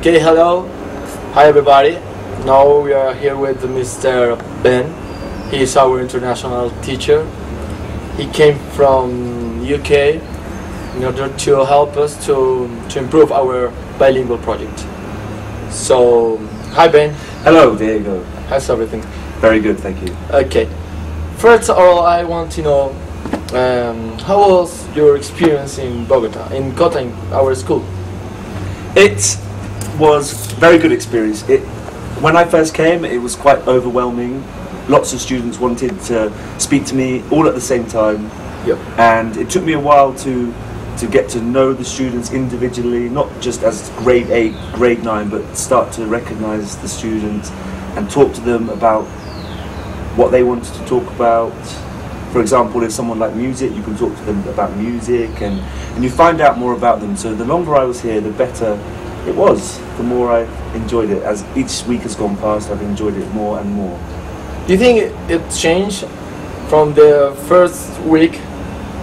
Okay, hello. Hi everybody. Now we are here with Mr. Ben. He is our international teacher. He came from UK in order to help us to improve our bilingual project. So, hi Ben. Hello, Diego. How's everything? Very good, thank you. Okay. First of all, I want to know how was your experience in Bogota, in Cota, in our school? It was a very good experience. When I first came, it was quite overwhelming. Lots of students wanted to speak to me all at the same time. Yep. And it took me a while to get to know the students individually, not just as grade 8, grade 9, but start to recognize the students and talk to them about what they wanted to talk about. For example, if someone liked music, you can talk to them about music, and you find out more about them. So the longer I was here, the better it was, the more I enjoyed it. As each week has gone past, I've enjoyed it more and more. Do you think it changed from the first week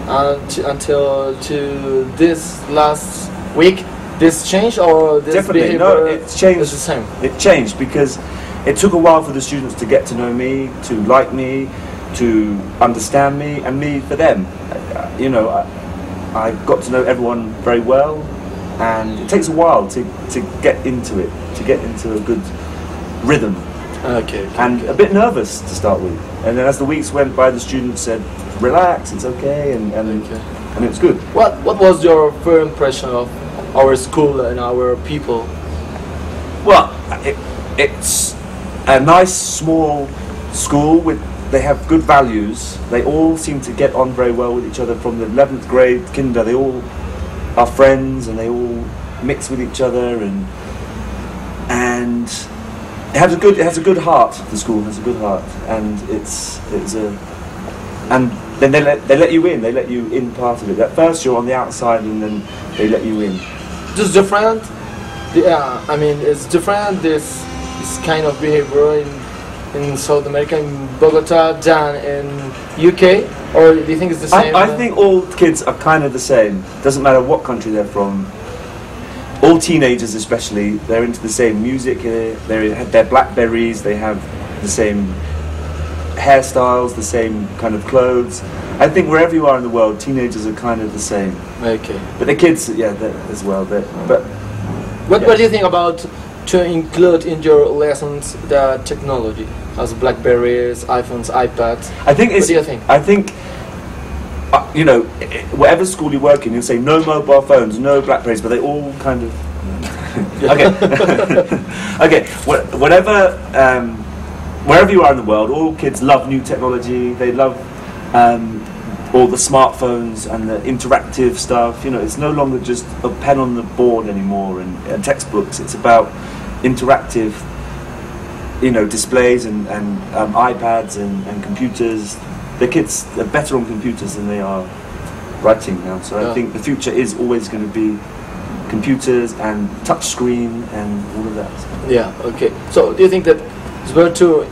until to this last week? This changed, or this Definitely, behavior no, it changed. is the same? It changed because it took a while for the students to get to know me, to like me, to understand me, and me for them. You know, I got to know everyone very well, and it takes a while to get into it, to get into a good rhythm. Okay. And a bit nervous to start with, and then as the weeks went by, the students said, "Relax, it's okay," and it was good. What was your first impression of our school and our people? Well, it's a nice small school with. They have good values. They all seem to get on very well with each other from the 11th grade, kinder. They all are friends and they all mix with each other, and it has a good heart. The school has a good heart, and and then they let you in. They let you in part of it. At first you're on the outside, and then they let you in. Just different. Yeah, I mean it's different. This kind of behavior in South America, in Bogota, than in UK, or do you think it's the same? I think all kids are kind of the same. Doesn't matter what country they're from. All teenagers, especially, they're into the same music. They're Blackberries. They have the same hairstyles, the same kind of clothes. I think wherever you are in the world, teenagers are kind of the same. Okay. But the kids, yeah, as well. What do you think about to include in your lessons the technology, as Blackberries, iPhones, iPads? I think what do you think? I think, you know, whatever school you work in, you'll say no mobile phones, no Blackberries, but they all kind of. Okay. Okay. Whatever, wherever you are in the world, all kids love new technology. They love all the smartphones and the interactive stuff. You know, it's no longer just a pen on the board anymore and textbooks. It's about interactive, you know, displays and iPads and computers. The kids are better on computers than they are writing now. So I think the future is always going to be computers and touch screen and all of that. Yeah. Okay. So do you think that it's better to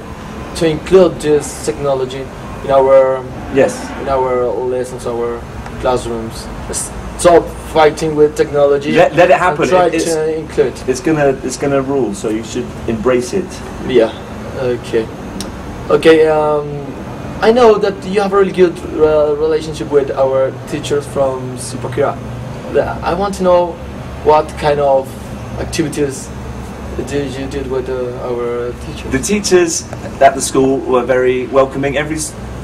include this technology in our in our lessons, our classrooms? Stop fighting with technology. Let it happen. And try to include. It's gonna rule. So you should embrace it. Yeah. Okay. Okay. I know that you have a really good relationship with our teachers from Zipaquirá. I want to know what kind of activities did you did with our teachers? The teachers at the school were very welcoming. Every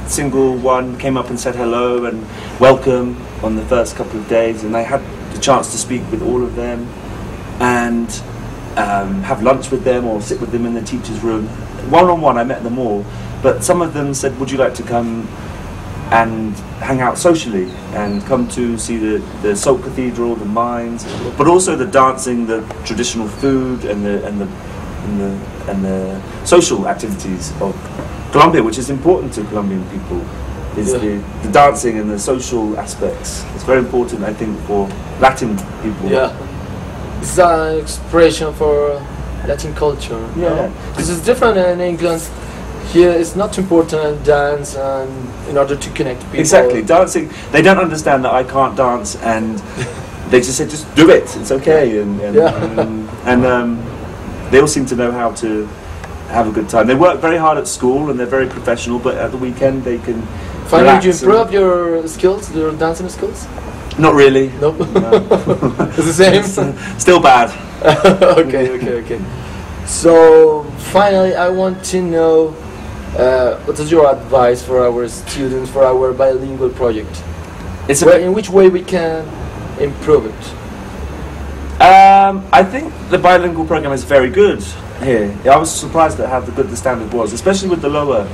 single one came up and said hello and welcome on the first couple of days, and I had the chance to speak with all of them and have lunch with them or sit with them in the teacher's room. One-on-one, I met them all, but some of them said, would you like to come and hang out socially and come to see the Salt Cathedral, the mines, but also the dancing, the traditional food, and the social activities of Colombia, which is important to Colombian people, is the dancing and the social aspects. It's very important, I think, for Latin people. Yeah, it's an expression for Latin culture. Yeah, no? This is different in England. Here it's not important dance and in order to connect people. Exactly, dancing. They don't understand that I can't dance, and they just say, just do it. It's okay. And and they all seem to know how to have a good time. They work very hard at school and they're very professional, but at the weekend they can Finally, did you improve your skills, your dancing skills? Not really. Nope. No. It's the same? Still bad. Okay. So, finally, I want to know what is your advice for our students, for our bilingual project? In which way we can improve it? I think the bilingual program is very good here. I was surprised at how good the standard was, especially with the lower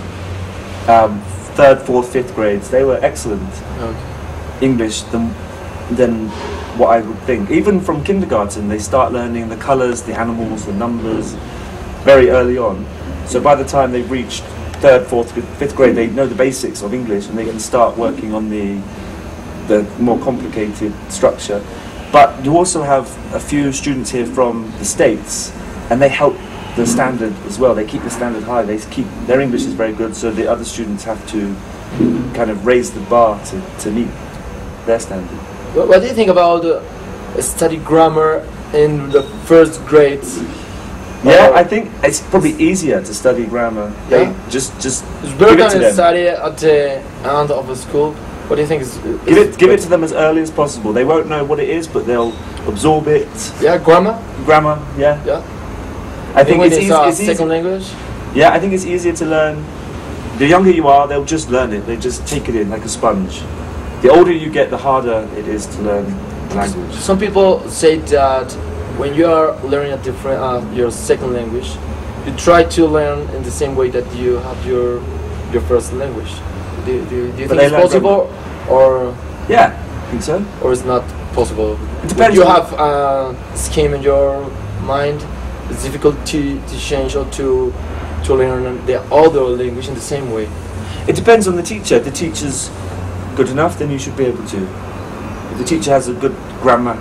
3rd, 4th, 5th grades. They were excellent English than what I would think. Even from kindergarten, they start learning the colours, the animals, the numbers very early on. So by the time they've reached 3rd, 4th, 5th grade, they know the basics of English and they can start working on the more complicated structure. But you also have a few students here from the States, and they help the standard as well. They keep the standard high. Their English is very good, so the other students have to kind of raise the bar to meet their standard. What do you think about study grammar in the 1st grades? Yeah, I think it's probably easier to study grammar. Yeah. Just It's better than study at the end of the school. What do you think give it to them as early as possible. They won't know what it is, but they'll absorb it. Yeah, grammar. Yeah. Yeah. I think it's second language. Yeah, I think it's easier to learn. The younger you are, they'll just learn it. They just take it in like a sponge. The older you get, the harder it is to learn the language. Some people say that when you are learning a different your second language, you try to learn in the same way that you have your first language. Do you think it's possible, or yeah, I think so, or it's not possible? It depends. You have a scheme in your mind. It's difficult to change or to learn the other language in the same way. It depends on the teacher. If the teacher's good enough, then you should be able to. If the teacher has a good grammar,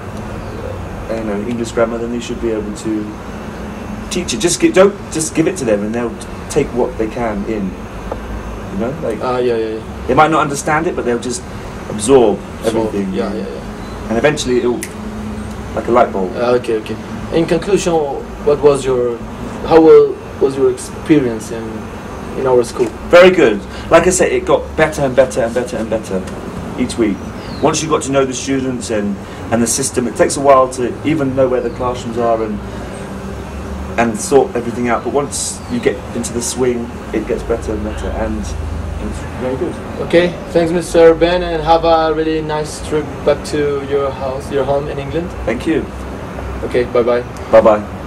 English grammar, then you should be able to teach it. Don't just give it to them, and they'll take what they can in. Yeah. They might not understand it, but they'll just absorb everything. Yeah. And eventually, it'll like a light bulb. Okay. In conclusion, how was your experience in our school? Very good. Like I said, it got better and better and better and better each week. Once you got to know the students and the system, it takes a while to even know where the classrooms are and sort everything out. But once you get into the swing, it gets better and better, and it's very good. Okay, thanks, Mr. Ben, and have a really nice trip back to your home in England. Thank you. Okay, bye-bye. Bye-bye.